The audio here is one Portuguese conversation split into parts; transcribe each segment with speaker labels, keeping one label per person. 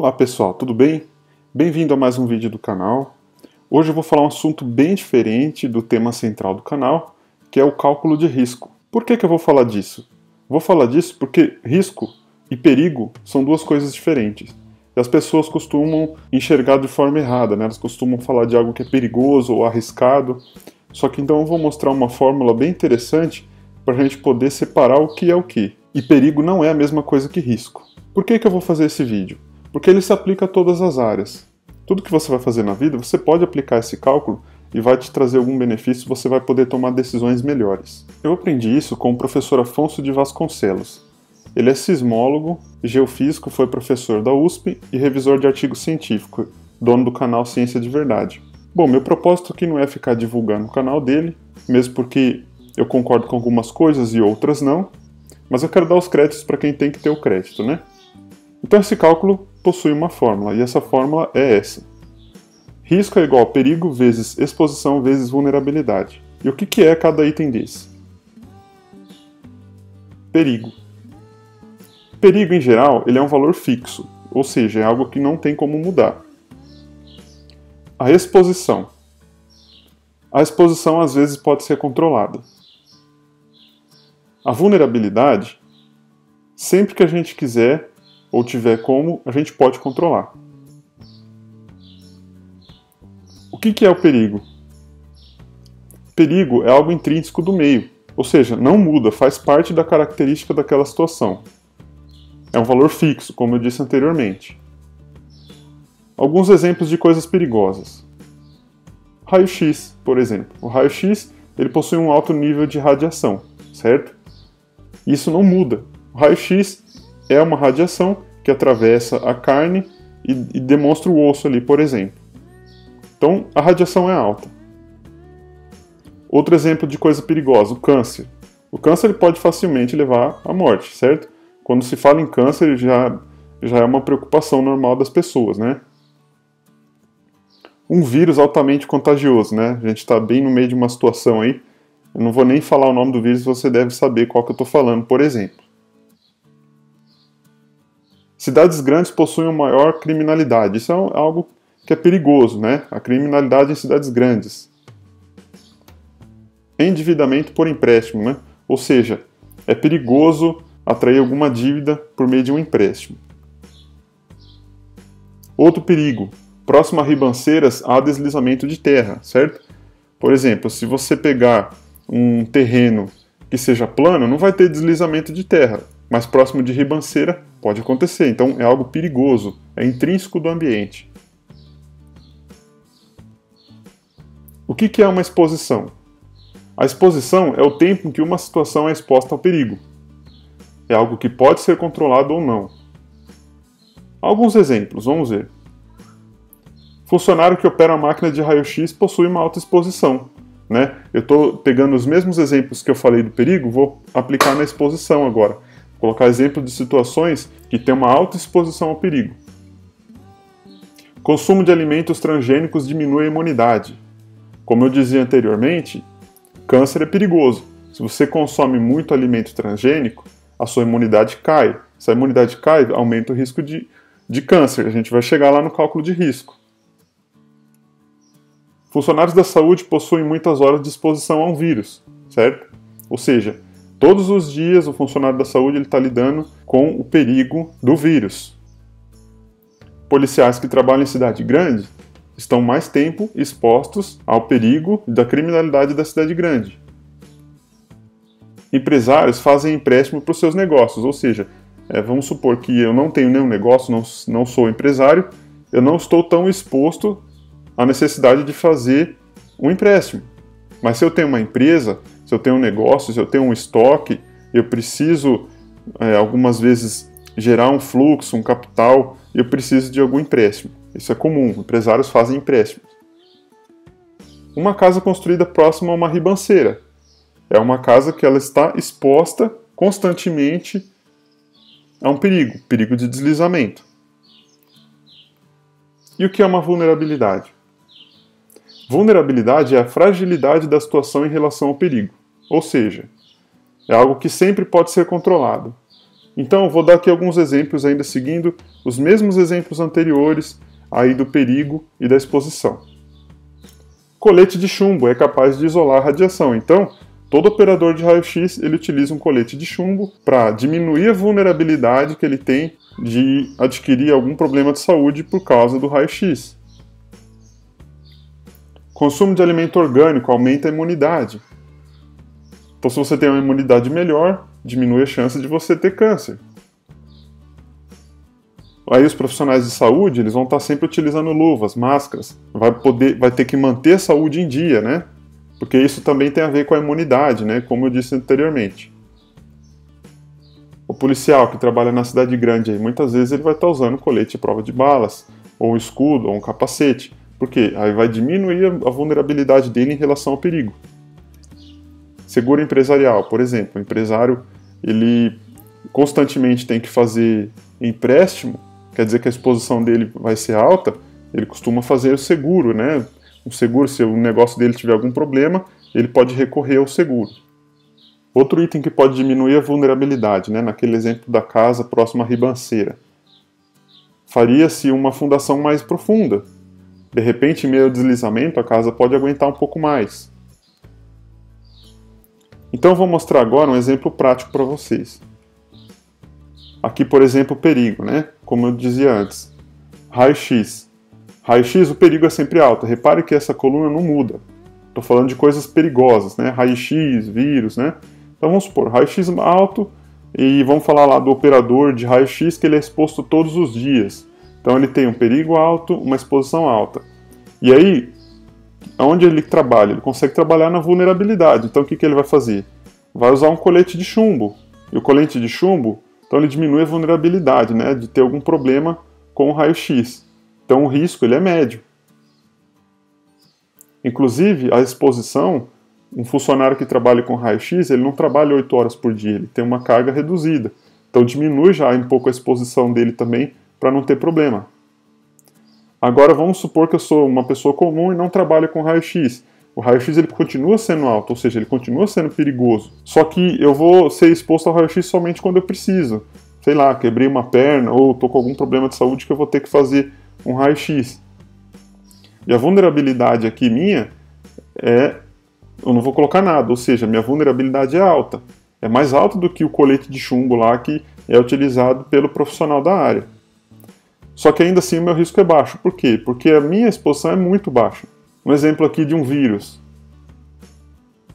Speaker 1: Olá pessoal, tudo bem? Bem-vindo a mais um vídeo do canal. Hoje eu vou falar um assunto bem diferente do tema central do canal, que é o cálculo de risco. Por que eu vou falar disso? Vou falar disso porque risco e perigo são duas coisas diferentes. E as pessoas costumam enxergar de forma errada, né? Elas costumam falar de algo que é perigoso ou arriscado. Só que então eu vou mostrar uma fórmula bem interessante para a gente poder separar o que é o que. E perigo não é a mesma coisa que risco. Por que eu vou fazer esse vídeo? Porque ele se aplica a todas as áreas. Tudo que você vai fazer na vida, você pode aplicar esse cálculo e vai te trazer algum benefício, você vai poder tomar decisões melhores. Eu aprendi isso com o professor Afonso de Vasconcelos. Ele é sismólogo, geofísico, foi professor da USP e revisor de artigo científico, dono do canal Ciência de Verdade. Bom, meu propósito aqui não é ficar divulgando o canal dele, mesmo porque eu concordo com algumas coisas e outras não, mas eu quero dar os créditos para quem tem que ter o crédito, né? Então esse cálculo possui uma fórmula, e essa fórmula é essa. Risco é igual a perigo vezes exposição vezes vulnerabilidade. E o que é cada item desse? Perigo. Perigo, em geral, ele é um valor fixo, ou seja, é algo que não tem como mudar. A exposição. A exposição às vezes pode ser controlada. A vulnerabilidade, sempre que a gente quiser ou tiver como, a gente pode controlar. O que é o perigo? Perigo é algo intrínseco do meio, ou seja, não muda, faz parte da característica daquela situação. É um valor fixo, como eu disse anteriormente. Alguns exemplos de coisas perigosas. Raio-X, por exemplo. O raio-X ele possui um alto nível de radiação, certo? Isso não muda. O raio-X é uma radiação que atravessa a carne e demonstra o osso ali, por exemplo. Então, a radiação é alta. Outro exemplo de coisa perigosa, o câncer. O câncer ele pode facilmente levar à morte, certo? Quando se fala em câncer, já é uma preocupação normal das pessoas, né? Um vírus altamente contagioso, né? A gente está bem no meio de uma situação aí. Eu não vou nem falar o nome do vírus, você deve saber qual que eu estou falando, por exemplo. Cidades grandes possuem uma maior criminalidade. Isso é algo que é perigoso, né? A criminalidade em cidades grandes. Endividamento por empréstimo, né? Ou seja, é perigoso atrair alguma dívida por meio de um empréstimo. Outro perigo. Próximo a ribanceiras há deslizamento de terra, certo? Por exemplo, se você pegar um terreno que seja plano, não vai ter deslizamento de terra. Mas próximo de ribanceira pode acontecer, então é algo perigoso, é intrínseco do ambiente. O que é uma exposição? A exposição é o tempo em que uma situação é exposta ao perigo. É algo que pode ser controlado ou não. Alguns exemplos, vamos ver. Funcionário que opera a máquina de raio-x possui uma alta exposição, né? Eu estou pegando os mesmos exemplos que eu falei do perigo, vou aplicar na exposição agora. Colocar exemplo de situações que têm uma alta exposição ao perigo. Consumo de alimentos transgênicos diminui a imunidade. Como eu dizia anteriormente, câncer é perigoso. Se você consome muito alimento transgênico, a sua imunidade cai. Se a imunidade cai, aumenta o risco de câncer. A gente vai chegar lá no cálculo de risco. Funcionários da saúde possuem muitas horas de exposição a um vírus, certo? Ou seja, todos os dias o funcionário da saúde está lidando com o perigo do vírus. Policiais que trabalham em cidade grande estão mais tempo expostos ao perigo da criminalidade da cidade grande. Empresários fazem empréstimo para os seus negócios, ou seja, vamos supor que eu não tenho nenhum negócio, não sou empresário, eu não estou tão exposto à necessidade de fazer um empréstimo. Mas se eu tenho uma empresa, se eu tenho um negócio, se eu tenho um estoque, eu preciso, algumas vezes, gerar um fluxo, um capital, e eu preciso de algum empréstimo. Isso é comum, empresários fazem empréstimos. Uma casa construída próxima a uma ribanceira. É uma casa que ela está exposta constantemente a um perigo de deslizamento. E o que é uma vulnerabilidade? Vulnerabilidade é a fragilidade da situação em relação ao perigo, ou seja, é algo que sempre pode ser controlado. Então eu vou dar aqui alguns exemplos ainda seguindo os mesmos exemplos anteriores aí do perigo e da exposição. Colete de chumbo é capaz de isolar a radiação, então todo operador de raio-x ele utiliza um colete de chumbo para diminuir a vulnerabilidade que ele tem de adquirir algum problema de saúde por causa do raio-x. Consumo de alimento orgânico aumenta a imunidade. Então, se você tem uma imunidade melhor, diminui a chance de você ter câncer. Aí os profissionais de saúde eles vão estar sempre utilizando luvas, máscaras. Vai ter que manter a saúde em dia, né? Porque isso também tem a ver com a imunidade, né? Como eu disse anteriormente. O policial que trabalha na cidade grande, aí, muitas vezes ele vai estar usando colete à prova de balas, ou um escudo, ou um capacete. Por quê? Aí vai diminuir a vulnerabilidade dele em relação ao perigo. Seguro empresarial, por exemplo. O empresário ele constantemente tem que fazer empréstimo, quer dizer que a exposição dele vai ser alta, ele costuma fazer o seguro, né? Um seguro, se o negócio dele tiver algum problema, ele pode recorrer ao seguro. Outro item que pode diminuir a vulnerabilidade, né? Naquele exemplo da casa próxima à ribanceira. Faria-se uma fundação mais profunda. De repente, em meio ao deslizamento, a casa pode aguentar um pouco mais. Então eu vou mostrar agora um exemplo prático para vocês. Aqui, por exemplo, o perigo, né? Como eu dizia antes. Raio-x. Raio-x, o perigo é sempre alto. Repare que essa coluna não muda. Estou falando de coisas perigosas, né? Raio-x, vírus, né? Então vamos supor, raio-x alto, e vamos falar lá do operador de raio-x que ele é exposto todos os dias. Então ele tem um perigo alto, uma exposição alta. E aí, onde ele trabalha? Ele consegue trabalhar na vulnerabilidade. Então o que ele vai fazer? Vai usar um colete de chumbo. E o colete de chumbo, então ele diminui a vulnerabilidade, né, de ter algum problema com o raio-x. Então o risco ele é médio. Inclusive, a exposição, um funcionário que trabalha com raio-x, ele não trabalha 8 horas por dia, ele tem uma carga reduzida. Então diminui já um pouco a exposição dele também, para não ter problema. Agora vamos supor que eu sou uma pessoa comum e não trabalho com raio-x. O raio-x ele continua sendo alto, ou seja, ele continua sendo perigoso. Só que eu vou ser exposto ao raio-x somente quando eu preciso. Sei lá, quebrei uma perna ou estou com algum problema de saúde que eu vou ter que fazer um raio-x. E a vulnerabilidade aqui minha eu não vou colocar nada, ou seja, minha vulnerabilidade é alta. É mais alta do que o colete de chumbo lá que é utilizado pelo profissional da área. Só que ainda assim o meu risco é baixo. Por quê? Porque a minha exposição é muito baixa. Um exemplo aqui de um vírus.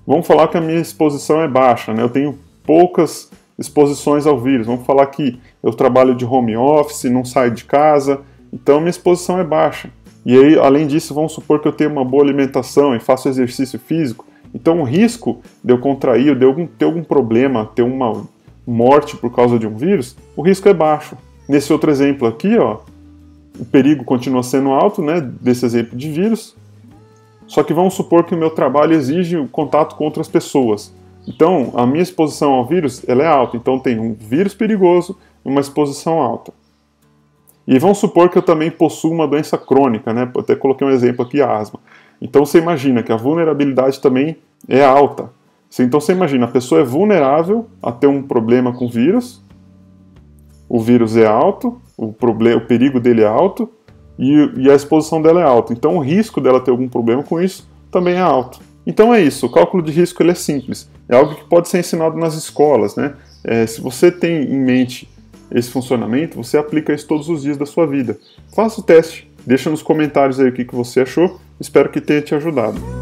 Speaker 1: Vamos falar que a minha exposição é baixa, né? Eu tenho poucas exposições ao vírus. Vamos falar que eu trabalho de home office, não saio de casa, então minha exposição é baixa. E aí, além disso, vamos supor que eu tenho uma boa alimentação e faço exercício físico, então o risco de eu contrair, de eu ter algum problema, ter uma morte por causa de um vírus, o risco é baixo. Nesse outro exemplo aqui, ó, o perigo continua sendo alto, né, desse exemplo de vírus, só que vamos supor que o meu trabalho exige o contato com outras pessoas. Então, a minha exposição ao vírus ela é alta, então tem um vírus perigoso e uma exposição alta. E vamos supor que eu também possuo uma doença crônica, né, eu até coloquei um exemplo aqui, a asma. Então você imagina que a vulnerabilidade também é alta. Então você imagina, a pessoa é vulnerável a ter um problema com vírus, o vírus é alto, o perigo dele é alto e a exposição dela é alta. Então o risco dela ter algum problema com isso também é alto. Então é isso, o cálculo de risco ele é simples. É algo que pode ser ensinado nas escolas, né? Se você tem em mente esse funcionamento, você aplica isso todos os dias da sua vida. Faça o teste, deixa nos comentários aí o que você achou, espero que tenha te ajudado.